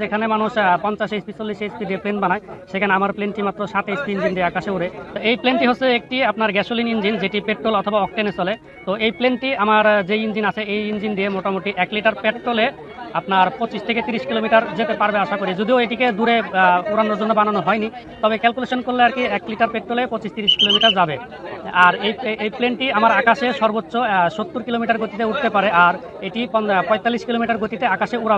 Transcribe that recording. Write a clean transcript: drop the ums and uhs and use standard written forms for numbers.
যেখানে মানুষ 50 HP 40 HP দিয়ে প্লেন বানায়, সেখানে আমার প্লেনটি মাত্র 7 HP ইঞ্জিন দিয়ে আকাশে উড়ে। তো এই প্লেনটি হচ্ছে একটি আপনার গ্যাসোলিন ইঞ্জিন, যেটি পেট্রোল অথবা অকটেনে চলে। তো এই প্লেনটি আমার যে ইঞ্জিন আছে, এই ইঞ্জিন দিয়ে মোটামুটি 1 লিটার পেট্রোলে আপনার 25 থেকে 30 কিলোমিটার যেতে পারবে আশা করি। যদিও এটিকে দূরে উড়ানোর জন্য বানানো হয়নি, তবে ক্যালকুলেশন করলে আর কি 1 লিটার পেট্রোলে 25-30 কিলোমিটার যাবে। আর এই প্লেনটি আমার আকাশে সর্বোচ্চ 70 কিলোমিটার গতিতে উঠতে পারে, আর এটি 45 কিলোমিটার গতিতে আকাশে উড়াল।